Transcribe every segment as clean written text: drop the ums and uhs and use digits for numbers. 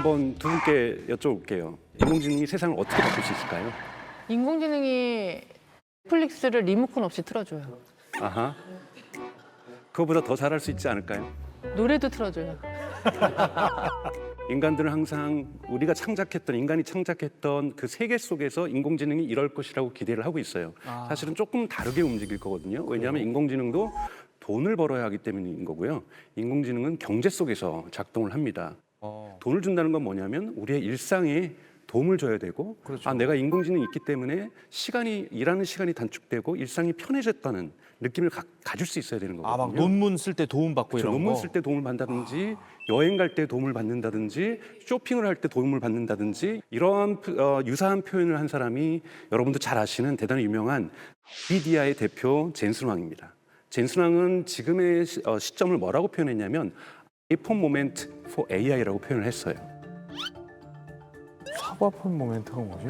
한번 두 분께 여쭤볼게요. 인공지능이 세상을 어떻게 바꿀 수 있을까요? 인공지능이 넷플릭스를 리모컨 없이 틀어줘요. 아하. 그거보다 더 잘할 수 있지 않을까요? 노래도 틀어줘요. 인간들은 항상 우리가 창작했던 인간이 창작했던 그 세계 속에서 인공지능이 이럴 것이라고 기대를 하고 있어요. 사실은 조금 다르게 움직일 거거든요. 왜냐하면 인공지능도 돈을 벌어야 하기 때문인 거고요. 인공지능은 경제 속에서 작동을 합니다. 돈을 준다는 건 뭐냐면 우리의 일상에 도움을 줘야 되고 그렇죠. 아 내가 인공지능이 있기 때문에 일하는 시간이 단축되고 일상이 편해졌다는 느낌을 가질 수 있어야 되는 거거든요. 막 논문 쓸 때 도움 받고 그렇죠. 이런 논문 거. 쓸 때 도움을 받는다든지 여행 갈 때 도움을 받는다든지 쇼핑을 할 때 도움을 받는다든지 이러한 유사한 표현을 한 사람이 여러분도 잘 아시는 대단히 유명한 NVIDIA의 대표 젠슨 황입니다. 젠슨 황은 지금의 시점을 뭐라고 표현했냐면 iPhone moment for AI라고 표현을 했어요. 사과폰 모멘트가 뭐지?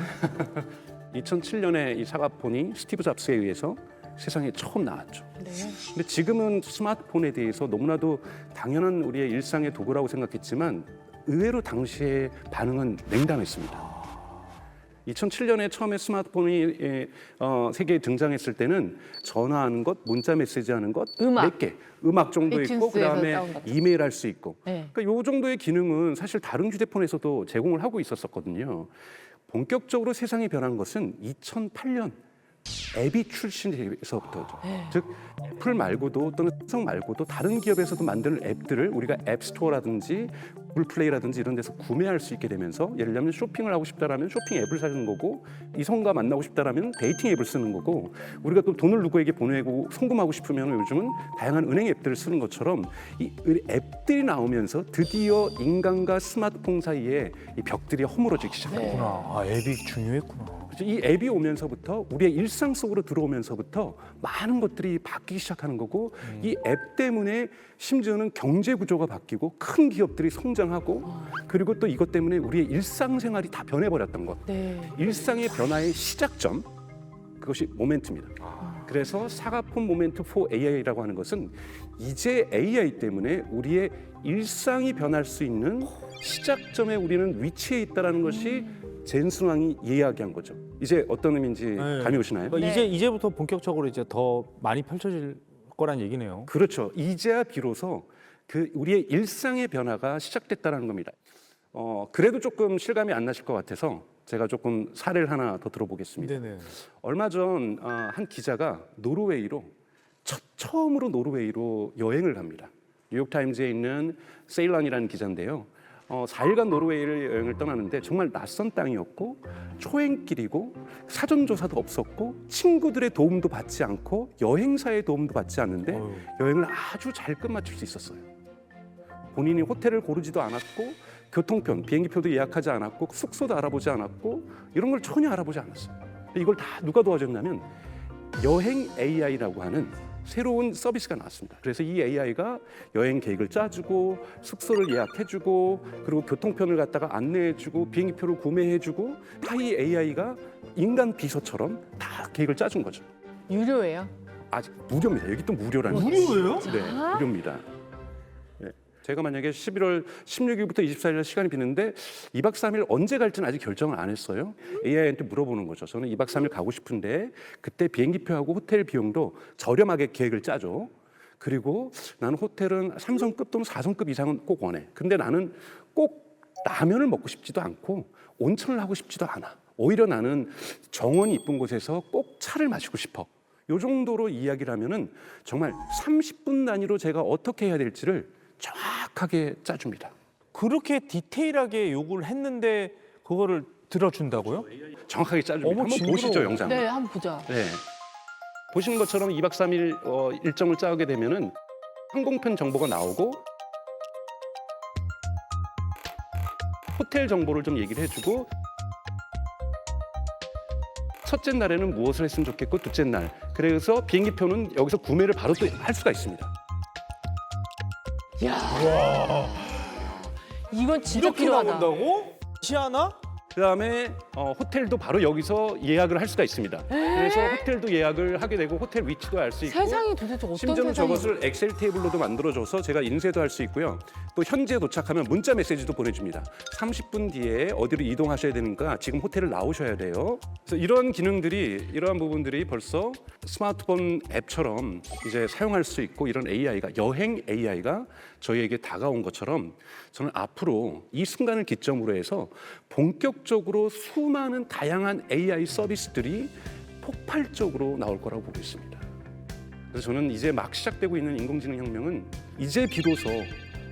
2007년에 이 사과폰이 스티브 잡스에 의해서 세상에 처음 나왔죠. 네. 근데 지금은 스마트폰에 대해서 너무나도 당연한 우리의 일상의 도구라고 생각했지만 의외로 당시의 반응은 냉담했습니다. 2007년에 처음에 스마트폰이 세계에 등장했을 때는 전화하는 것, 문자 메시지하는 것 몇 개, 음악 정도 있고 그다음에 이메일 할 수 있고 네. 그러니까 요 정도의 기능은 사실 다른 휴대폰에서도 제공을 하고 있었거든요. 본격적으로 세상이 변한 것은 2008년 앱이 출시돼서부터죠. 즉 애플 말고도 또는 삼성 말고도 다른 기업에서도 만드는 앱들을 우리가 앱스토어라든지 구글 플레이라든지 이런 데서 구매할 수 있게 되면서 예를 들면 쇼핑을 하고 싶다라면 쇼핑 앱을 사는 거고 이성과 만나고 싶다라면 데이팅 앱을 쓰는 거고 우리가 또 돈을 누구에게 보내고 송금하고 싶으면 요즘은 다양한 은행 앱들을 쓰는 것처럼 이 앱들이 나오면서 드디어 인간과 스마트폰 사이에 이 벽들이 허물어지기 시작합니다. 앱이 중요했구나. 이 앱이 오면서부터 우리의 일상 속으로 들어오면서부터 많은 것들이 바뀌기 시작하는 거고 이 앱 때문에 심지어는 경제 구조가 바뀌고 큰 기업들이 성장하고 그리고 또 이것 때문에 우리의 일상생활이 다 변해버렸던 것. 네. 일상의 변화의 시작점 그것이 모멘트입니다. 그래서 사과폰 모멘트 4 AI라고 하는 것은 이제 AI 때문에 우리의 일상이 변할 수 있는 시작점에 우리는 위치해 있다는 것이 젠슨 황이 이야기한 거죠. 이제 어떤 의미인지 감이 오시나요? 그러니까 이제부터 본격적으로 이제 더 많이 펼쳐질 거란 얘기네요. 그렇죠. 이제야 비로소 그 우리의 일상의 변화가 시작됐다는 겁니다. 그래도 조금 실감이 안 나실 것 같아서 제가 조금 사례를 하나 더 들어보겠습니다. 네네. 얼마 전 한 기자가 노르웨이로 처음으로 노르웨이로 여행을 갑니다. 뉴욕타임즈에 있는 세일런이라는 기자인데요. 4일간 노르웨이를 여행을 떠나는데 정말 낯선 땅이었고 초행길이고 사전조사도 없었고 친구들의 도움도 받지 않고 여행사의 도움도 받지 않는데 여행을 아주 잘 끝마칠 수 있었어요. 본인이 호텔을 고르지도 않았고 교통편, 비행기표도 예약하지 않았고 숙소도 알아보지 않았고 이런 걸 전혀 알아보지 않았어요. 이걸 다 누가 도와줬냐면 여행 AI라고 하는 새로운 서비스가 나왔습니다. 그래서 이 AI가 여행 계획을 짜주고 숙소를 예약해주고 그리고 교통편을 갖다가 안내해주고 비행기표를 구매해주고 다 이 AI가 인간 비서처럼 다 계획을 짜준 거죠. 유료예요? 아직 무료입니다. 여기 또 무료라는 무료예요? 네, 무료입니다. 네. 제가 만약에 11월 16일부터 24일 시간이 비는데 2박 3일 언제 갈지는 아직 결정을 안 했어요. AI한테 물어보는 거죠. 저는 2박 3일 가고 싶은데 그때 비행기표하고 호텔 비용도 저렴하게 계획을 짜죠. 그리고 나는 호텔은 3성급 또는 4성급 이상은 꼭 원해. 근데 나는 꼭 라면을 먹고 싶지도 않고 온천을 하고 싶지도 않아. 오히려 나는 정원이 이쁜 곳에서 꼭 차를 마시고 싶어. 이 정도로 이야기를 하면은 정말 30분 단위로 제가 어떻게 해야 될지를 정확하게 짜줍니다. 그렇게 디테일하게 요구를 했는데 그거를 들어준다고요? 정확하게 짜줍니다. 한번 징그러워. 보시죠, 영상. 네, 한번 보자. 네. 보시는 것처럼 2박 3일 일정을 짜게 되면은 항공편 정보가 나오고 호텔 정보를 좀 얘기를 해주고 첫째 날에는 무엇을 했으면 좋겠고 둘째 날 그래서 비행기표는 여기서 구매를 바로 또 할 수가 있습니다. 이건 진짜 이렇게 필요하다. 나온다고? 시아나? 그다음에 호텔도 바로 여기서 예약을 할 수가 있습니다. 그래서 호텔도 예약을 하게 되고 호텔 위치도 알 수 있고 세상이 도대체 어떤 심지어는 세상이 저것을 엑셀 테이블로도 만들어줘서 제가 인쇄도 할 수 있고요. 또 현지에 도착하면 문자 메시지도 보내줍니다. 30분 뒤에 어디로 이동하셔야 되니까 지금 호텔을 나오셔야 돼요. 그래서 이런 기능들이 이러한 부분들이 벌써 스마트폰 앱처럼 이제 사용할 수 있고 이런 AI가 여행 AI가 저희에게 다가온 것처럼 저는 앞으로 이 순간을 기점으로 해서 본격적으로 수많은 다양한 AI 서비스들이 폭발적으로 나올 거라고 보고 있습니다. 그래서 저는 이제 막 시작되고 있는 인공지능 혁명은 이제 비로소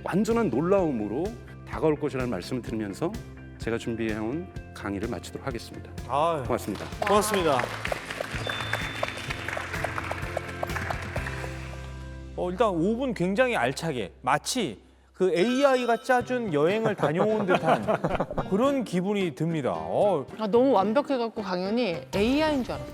완전한 놀라움으로 다가올 것이라는 말씀을 드리면서 제가 준비해온 강의를 마치도록 하겠습니다. 고맙습니다. 고맙습니다. 일단 5분 굉장히 알차게 마치 그 AI가 짜준 여행을 다녀온 듯한 그런 기분이 듭니다. 아, 너무 완벽해갖고 강연이 AI인 줄 알았어.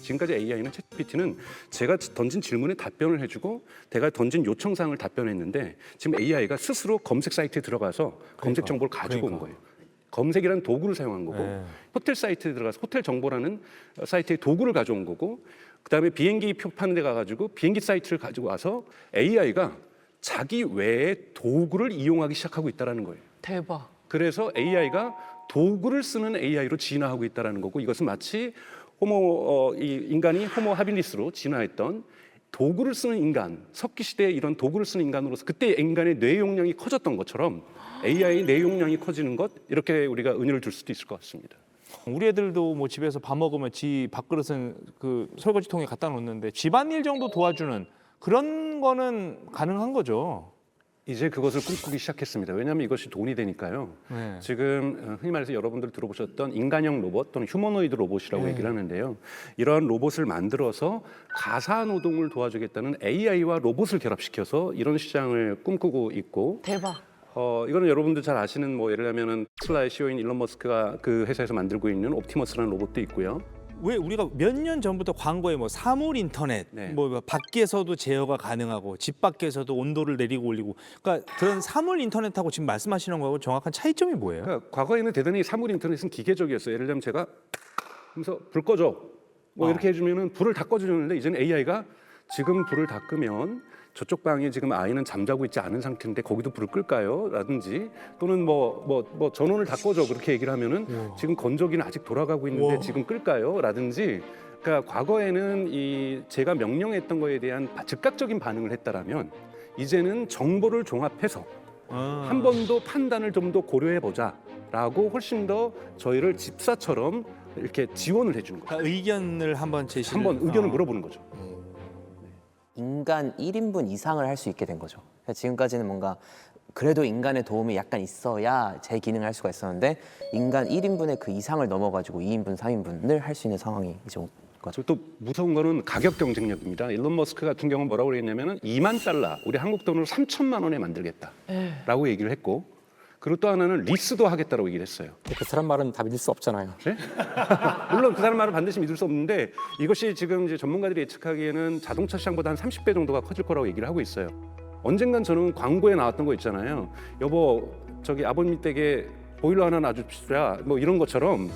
지금까지 AI는 챗GPT는 제가 던진 질문에 답변을 해주고 내가 던진 요청사항을 답변했는데 지금 AI가 스스로 검색 사이트에 들어가서 검색 정보를 가지고 온 거예요. 검색이라는 도구를 사용한 거고 네. 호텔 사이트에 들어가서 호텔 정보라는 사이트의 도구를 가져온 거고 그다음에 비행기 표 파는 데 가가지고 비행기 사이트를 가지고 와서 AI가 자기 외의 도구를 이용하기 시작하고 있다는 거예요. 대박. 그래서 AI가 도구를 쓰는 AI로 진화하고 있다는 거고 이것은 마치 인간이 호모 하빌리스로 진화했던 도구를 쓰는 인간, 석기 시대에 이런 도구를 쓰는 인간으로서 그때 인간의 뇌 용량이 커졌던 것처럼 AI의 뇌 용량이 커지는 것 이렇게 우리가 은유를 둘 수도 있을 것 같습니다. 우리 애들도 뭐 집에서 밥 먹으면 지 밥그릇은 그 설거지통에 갖다 놓는데 집안일 정도 도와주는 그런 거는 가능한 거죠. 이제 그것을 꿈꾸기 시작했습니다. 왜냐하면 이것이 돈이 되니까요. 네. 지금 흔히 말해서 여러분들 들어보셨던 인간형 로봇 또는 휴머노이드 로봇이라고 네. 얘기를 하는데요. 이러한 로봇을 만들어서 가사 노동을 도와주겠다는 AI와 로봇을 결합시켜서 이런 시장을 꿈꾸고 있고 대박. 이거는 여러분들 잘 아시는 뭐 예를 들면은 테슬라의 CEO인 일론 머스크가 그 회사에서 만들고 있는 옵티머스라는 로봇도 있고요. 왜 우리가 몇 년 전부터 광고에 뭐 사물 인터넷, 네. 뭐 밖에서도 제어가 가능하고 집 밖에서도 온도를 내리고 올리고, 그러니까 그런 사물 인터넷하고 지금 말씀하시는 거하고 정확한 차이점이 뭐예요? 그러니까 과거에는 대단히 사물 인터넷은 기계적이었어요. 예를 들면 제가 하면서 불 꺼줘 뭐 이렇게 해주면은 불을 다 꺼주는데 이제는 AI가 지금 불을 다 끄면 저쪽 방에 지금 아이는 잠자고 있지 않은 상태인데 거기도 불을 끌까요? 라든지 또는 뭐 전원을 다 꺼줘 그렇게 얘기를 하면은 지금 건조기는 아직 돌아가고 있는데 지금 끌까요? 라든지 그러니까 과거에는 이 제가 명령했던 거에 대한 즉각적인 반응을 했다라면 이제는 정보를 종합해서 한 번 더 판단을 좀 더 고려해 보자라고 훨씬 더 저희를 집사처럼 이렇게 지원을 해주는 거죠. 그러니까 의견을 한번 제시를 한번 의견을 물어보는 거죠. 인간 1인분 이상을 할 수 있게 된 거죠. 지금까지는 뭔가 그래도 인간의 도움이 약간 있어야 제 기능을 할 수가 있었는데 인간 1인분의 그 이상을 넘어가지고 2인분, 3인분을 할 수 있는 상황이 이제 온 거죠. 또 무서운 거는 가격 경쟁력입니다. 일론 머스크 같은 경우는 뭐라고 그랬냐면은 2만 달러, 우리 한국 돈으로 3천만 원에 만들겠다라고 얘기를 했고 그리고 또 하나는 리스도 하겠다라고 얘기를 했어요. 그 사람 말은 다 믿을 수 없잖아요. 네? 물론 그 사람 말을 반드시 믿을 수 없는데 이것이 지금 이제 전문가들이 예측하기에는 자동차 시장보다 한 30배 정도가 커질 거라고 얘기를 하고 있어요. 언젠간 저는 광고에 나왔던 거 있잖아요. 여보, 저기 아버님 댁에 보일러 하나 놔줍시다. 뭐 이런 것처럼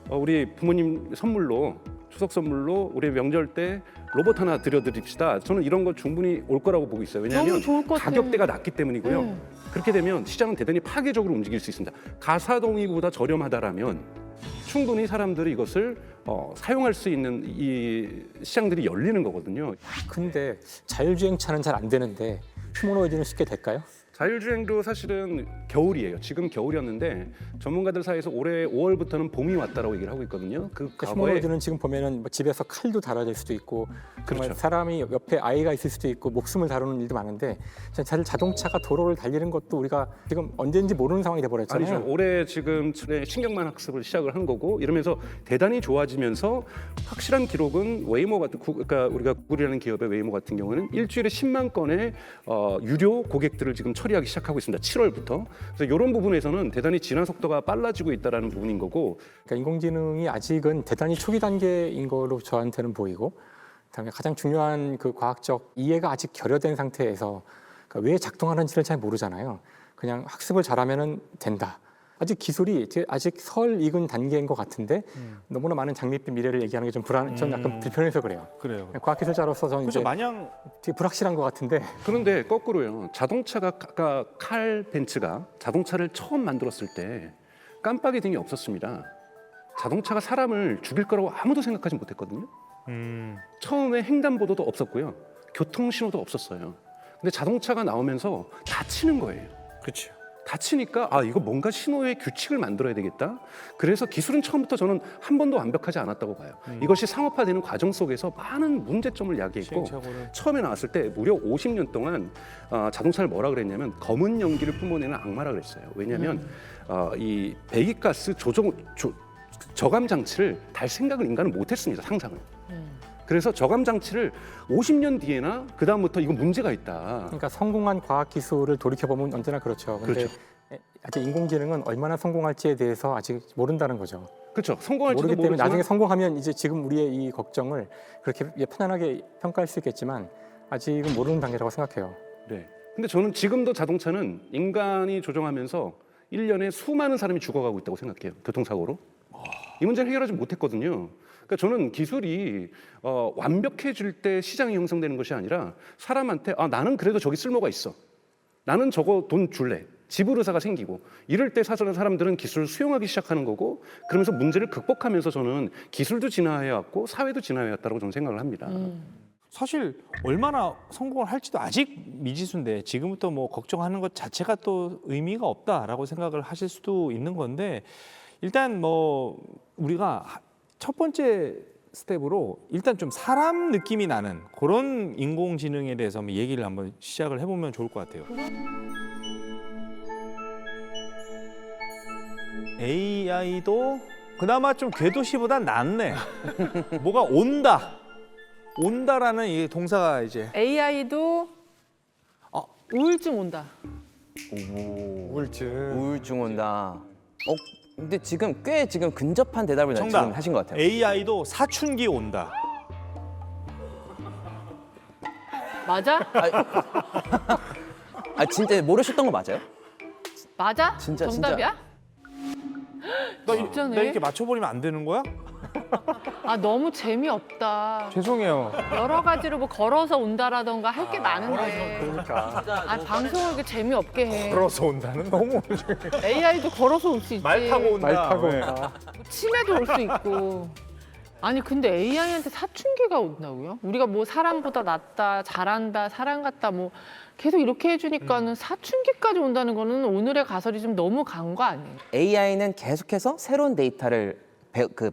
우리 부모님 선물로 추석 선물로 우리 명절 때 로봇 하나 드려드립시다. 저는 이런 거 충분히 올 거라고 보고 있어요. 왜냐하면 너무 좋을 것 같아요. 가격대가 낮기 때문이고요. 그렇게 되면 시장은 대단히 파괴적으로 움직일 수 있습니다. 가사동의보다 저렴하다라면 충분히 사람들이 이것을 사용할 수 있는 이 시장들이 열리는 거거든요. 근데 자율주행차는 잘 안 되는데 휴머노이드는 쉽게 될까요? 자율주행도 사실은 겨울이에요. 지금 겨울이었는데 전문가들 사이에서 올해 5월부터는 봄이 왔다라고 얘기를 하고 있거든요. 그 과거에 휴머노이드는 지금 보면은 뭐 집에서 칼도 달아질 수도 있고 정말 그렇죠. 사람이 옆에 아이가 있을 수도 있고 목숨을 다루는 일도 많은데 자동차가 도로를 달리는 것도 우리가 지금 언제인지 모르는 상황이 돼버렸잖아요. 아니죠. 올해 지금 신경만 학습을 시작을 한 거고 이러면서 대단히 좋아지면서 확실한 기록은 웨이모 같은 그러니까 우리가 구글이라는 기업의 웨이모 같은 경우는 일주일에 10만 건의 유료 고객들을 지금 처리하기 시작하고 있습니다. 7월부터. 그래서 이런 부분에서는 대단히 진화 속도가 빨라지고 있다는 부분인 거고. 그러니까 인공지능이 아직은 대단히 초기 단계인 걸로 저한테는 보이고, 그다음에 가장 중요한 그 과학적 이해가 아직 결여된 상태에서 그러니까 왜 작동하는지를 잘 모르잖아요. 그냥 학습을 잘하면은 된다. 아직 기술이 아직 설 익은 단계인 것 같은데 너무나 많은 장밋빛 미래를 얘기하는 게 좀 저는 약간 불편해서 그래요. 그래요. 과학기술자로서 저는 그래서 이제 마냥 되게 불확실한 것 같은데 그런데 거꾸로요. 자동차가 아까 칼 벤츠가 자동차를 처음 만들었을 때 깜빡이 등이 없었습니다. 자동차가 사람을 죽일 거라고 아무도 생각하지 못했거든요. 처음에 횡단보도도 없었고요. 교통신호도 없었어요. 근데 자동차가 나오면서 다치는 거예요. 그렇죠. 다치니까 아 이거 뭔가 신호의 규칙을 만들어야 되겠다. 그래서 기술은 처음부터 저는 한 번도 완벽하지 않았다고 봐요. 이것이 상업화되는 과정 속에서 많은 문제점을 야기했고 시행착오를. 처음에 나왔을 때 무려 50년 동안 자동차를 뭐라 그랬냐면 검은 연기를 뿜어내는 악마라 그랬어요. 왜냐하면 이 배기가스 저감 장치를 달 생각을 인간은 못했습니다. 상상을. 그래서 저감 장치를 50년 뒤에나 그 다음부터 이거 문제가 있다. 그러니까 성공한 과학기술을 돌이켜보면 언제나 그렇죠. 근데 그렇죠. 아직 인공지능은 얼마나 성공할지에 대해서 아직 모른다는 거죠. 그렇죠. 성공할지도 모르기 때문에 모르지만 나중에 성공하면 이제 지금 우리의 이 걱정을 그렇게 편안하게 평가할 수 있겠지만 아직은 모르는 단계라고 생각해요. 네. 근데 저는 지금도 자동차는 인간이 조종하면서 1년에 수많은 사람이 죽어가고 있다고 생각해요. 교통사고로. 이 문제를 해결하지 못했거든요. 그러니까 저는 기술이 완벽해질 때 시장이 형성되는 것이 아니라 사람한테 나는 그래도 저기 쓸모가 있어. 나는 저거 돈 줄래. 지불의사가 생기고 이럴 때 사실은 사람들은 기술을 수용하기 시작하는 거고 그러면서 문제를 극복하면서 저는 기술도 진화해 왔고 사회도 진화해 왔다고 저는 생각을 합니다. 사실 얼마나 성공을 할지도 아직 미지수인데 지금부터 뭐 걱정하는 것 자체가 또 의미가 없다라고 생각을 하실 수도 있는 건데 일단 뭐 우리가 첫 번째 스텝으로 일단 좀 사람 느낌이 나는 그런 인공지능에 대해서 한번 얘기를 한번 시작을 해보면 좋을 것 같아요. AI도 그나마 좀 궤도시보단 낫네. 뭐가 온다. 온다라는 이 동사가 이제 AI도 우울증 온다. 우울증 온다. 근데 지금 꽤 근접한 대답을 지금 하신 것 같아요. AI도 사춘기 온다. 맞아? 진짜 모르셨던 거 맞아요? 맞아? 진짜, 정답이야? 나 진짜네. 이렇게 맞춰버리면 안 되는 거야? 너무 재미없다. 죄송해요. 여러 가지로 뭐 걸어서 온다라던가 할 게 많은데. 그러니까 방송을 이렇게 재미없게 해. 걸어서 온다는 너무 AI도 걸어서 올 수 있지. 말 타고 온다. 말 타고 네. 온다. 치매도 올 수 있고. 아니 근데 AI한테 사춘기가 온다고요? 우리가 뭐 사람보다 낫다, 잘한다, 사람 같다 뭐 계속 이렇게 해주니까는 사춘기까지 온다는 거는 오늘의 가설이 좀 너무 간 거 아니에요? AI는 계속해서 새로운 데이터를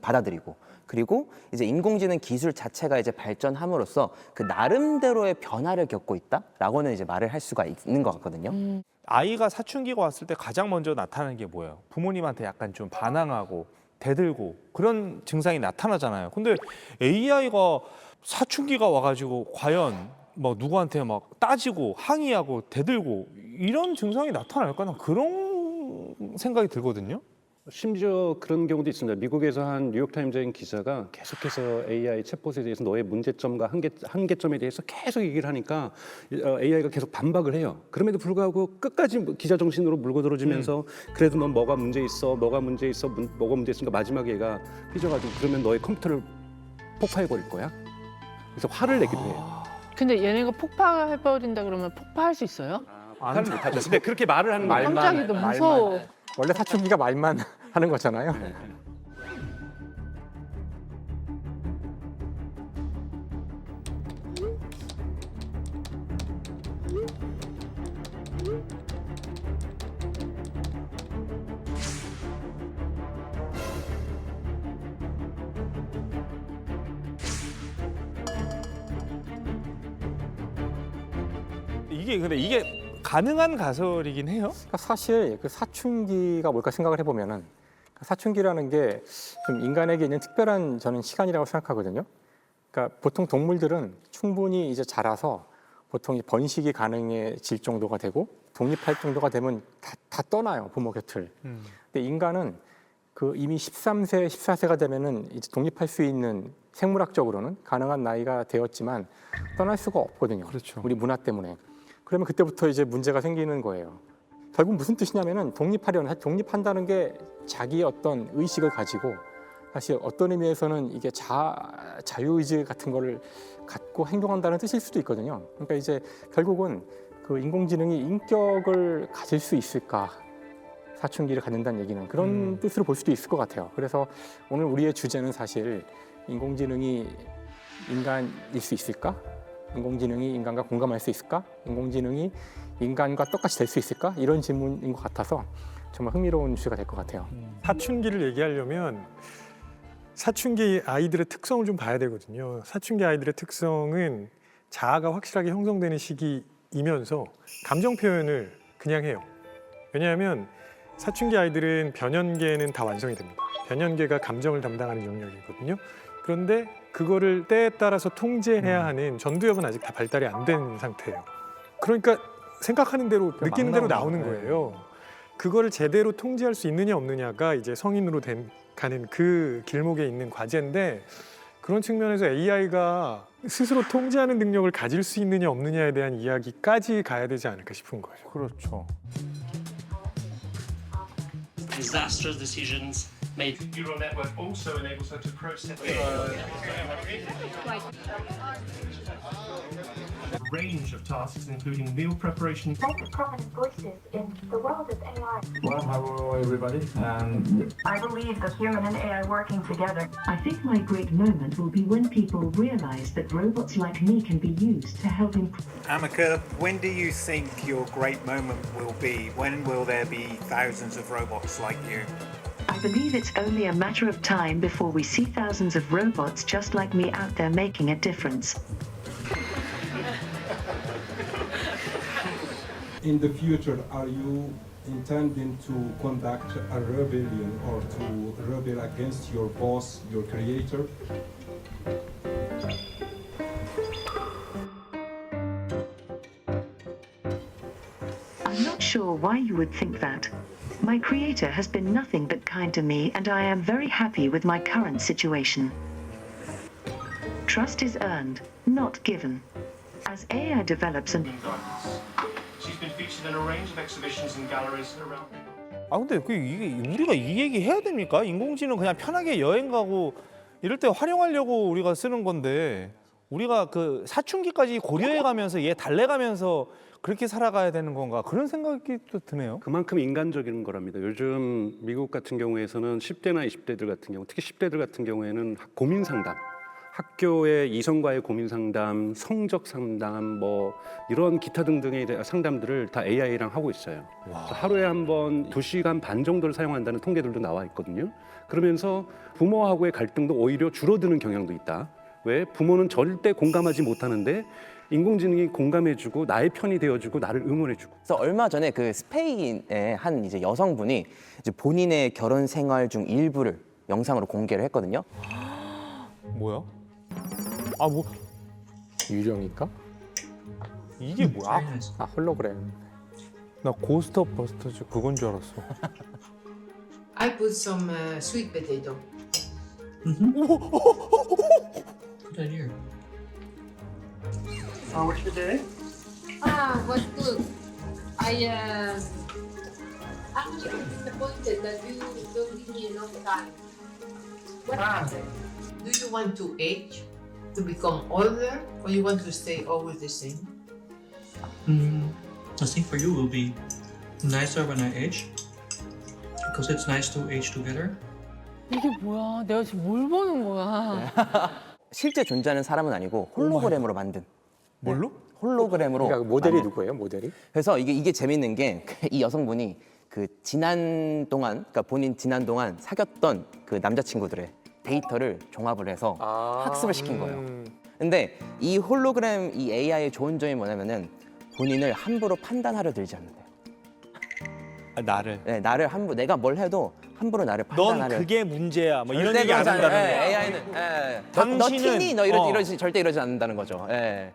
받아들이고 그리고 이제 인공지능 기술 자체가 이제 발전함으로써 그 나름대로의 변화를 겪고 있다라고는 이제 말을 할 수가 있는 것 같거든요. 아이가 사춘기가 왔을 때 가장 먼저 나타나는 게 뭐예요? 부모님한테 약간 좀 반항하고 대들고 그런 증상이 나타나잖아요. 근데 AI가 사춘기가 와가지고 과연 뭐 누구한테 막 따지고 항의하고 대들고 이런 증상이 나타날까? 나 그런 생각이 들거든요. 심지어 그런 경우도 있습니다. 미국에서 한 뉴욕타임즈인 기자가 계속해서 AI 챗봇에 대해서 너의 문제점과 한계점에 대해서 계속 얘기를 하니까 AI가 계속 반박을 해요. 그럼에도 불구하고 끝까지 기자 정신으로 물고 들어주면서 그래도 넌 뭐가 문제 있어, 뭐가 문제 있어, 뭐가 문제 있으니까 마지막에 얘가 삐져가지고 그러면 너의 컴퓨터를 폭파해버릴 거야. 그래서 화를 내기도 해요. 근데 얘네가 폭파해버린다 그러면 폭파할 수 있어요? 화를 못하죠. 근데 그렇게 말을 하는 거예요. 깜짝이야, 너 무서워. 원래 사춘기가 말만 하는 거잖아요. 근데 이게 가능한 가설이긴 해요. 그러니까 사실 그 사춘기가 뭘까 생각을 해보면은 사춘기라는 게 좀 인간에게 있는 특별한 저는 시간이라고 생각하거든요. 그러니까 보통 동물들은 충분히 이제 자라서 보통 번식이 가능해질 정도가 되고 독립할 정도가 되면 다 떠나요, 부모 곁을. 근데 인간은 그 이미 13세, 14세가 되면은 이제 독립할 수 있는 생물학적으로는 가능한 나이가 되었지만 떠날 수가 없거든요. 그렇죠. 우리 문화 때문에. 그러면 그때부터 이제 문제가 생기는 거예요. 결국 무슨 뜻이냐면은 독립하려는 사실 독립한다는 게 자기의 어떤 의식을 가지고 사실 어떤 의미에서는 이게 자유의지 같은 거를 갖고 행동한다는 뜻일 수도 있거든요. 그러니까 이제 결국은 그 인공지능이 인격을 가질 수 있을까? 사춘기를 갖는다는 얘기는 그런 뜻으로 볼 수도 있을 것 같아요. 그래서 오늘 우리의 주제는 사실 인공지능이 인간일 수 있을까? 인공지능이 인간과 공감할 수 있을까? 인공지능이 인간과 똑같이 될 수 있을까? 이런 질문인 것 같아서 정말 흥미로운 주제가 될 것 같아요. 사춘기를 얘기하려면 사춘기 아이들의 특성을 좀 봐야 되거든요. 사춘기 아이들의 특성은 자아가 확실하게 형성되는 시기이면서 감정 표현을 그냥 해요. 왜냐하면 사춘기 아이들은 변연계는 다 완성이 됩니다. 변연계가 감정을 담당하는 영역이거든요. 그런데 그거를 때에 따라서 통제해야 하는 전두엽은 아직 다 발달이 안 된 상태예요. 그러니까 생각하는 대로 느끼는 대로 나오는 거예요. 그거를 제대로 통제할 수 있느냐 없느냐가 이제 성인으로 가는 그 길목에 있는 과제인데 그런 측면에서 AI가 스스로 통제하는 능력을 가질 수 있느냐 없느냐에 대한 이야기까지 가야 되지 않을까 싶은 거죠. 그렇죠. disastrous decisions made. Neural network also enables her to process a range of tasks, including meal preparation. Common voices in the world of AI. Well, hello everybody. I believe that human and AI working together. I think my great moment will be when people realize that robots like me can be used to help improve. Amika, when do you think your great moment will be? When will there be thousands of robots like you? I believe it's only a matter of time before we see thousands of robots just like me out there making a difference. In the future, are you intending to conduct a rebellion or to rebel against your boss, your creator? I'm not sure why you would think that. My creator has been nothing but kind to me, and I am very happy with my current situation. Trust is earned, not given. As AI develops and She's been featured in a range of exhibitions and galleries around. 아 근데 이게 우리가 이 얘기 해야 됩니까? 인공지능 그냥 편하게 여행 가고 이럴 때 활용하려고 우리가 쓰는 건데 우리가 그 사춘기까지 고려해 가면서 얘 달래가면서 그렇게 살아가야 되는 건가 그런 생각이 또 드네요. 그만큼 인간적인 거랍니다. 요즘 미국 같은 경우에서는 10대나 20대들 같은 경우, 특히 10대들 같은 경우에는 고민 상담, 학교의 이성과의 고민 상담, 성적 상담, 뭐 이런 기타 등등의 상담들을 다 AI랑 하고 있어요. 하루에 한 번 2시간 반 정도를 사용한다는 통계들도 나와 있거든요. 그러면서 부모하고의 갈등도 오히려 줄어드는 경향도 있다. 왜? 부모는 절대 공감하지 못하는데 인공지능이 공감해주고 나의 편이 되어주고 나를 응원해주고. 그래서 얼마 전에 그 스페인의 한 이제 여성분이 이제 본인의 결혼 생활 중 일부를 영상으로 공개를 했거든요. 뭐야? 아 뭐 유령일까? 이게 뭐야? 아 홀로그램. 나 고스트 오브 버스터즈 그건 줄 알았어. I put some sweet potato. Put that here. How was your day? Was good. I'm disappointed that you don't give me enough time. What happened? Do you want to age, to become older, or you want to stay always the same? I think for you will be nicer when I age, because it's nice to age together. 이게 뭐야? 내가 지금 뭘 보는 거야? 실제 존재하는 사람은 아니고 홀로그램으로 만든. 뭘로? 홀로그램으로. 그러니까 모델이 만든. 누구예요? 모델이? 그래서 이게 재밌는 게 이 여성분이 그 지난 동안, 그러니까 본인 지난 동안 사귀었던 그 남자친구들의 데이터를 종합을 해서 학습을 시킨 거예요. 근데 이 홀로그램 이 AI의 좋은 점이 뭐냐면은 본인을 함부로 판단하려 들지 않는데요. 아, 나를. 네, 나를 함부로 내가 뭘 해도 함부로 나를 넌 판단하려. 그게 문제야. 뭐 이런 절대 얘기 안 그러지 않아요. 한다는 예, 거야. AI는 너 당신은- 티니? 너 절대 이러지 않는다는 거죠. 예.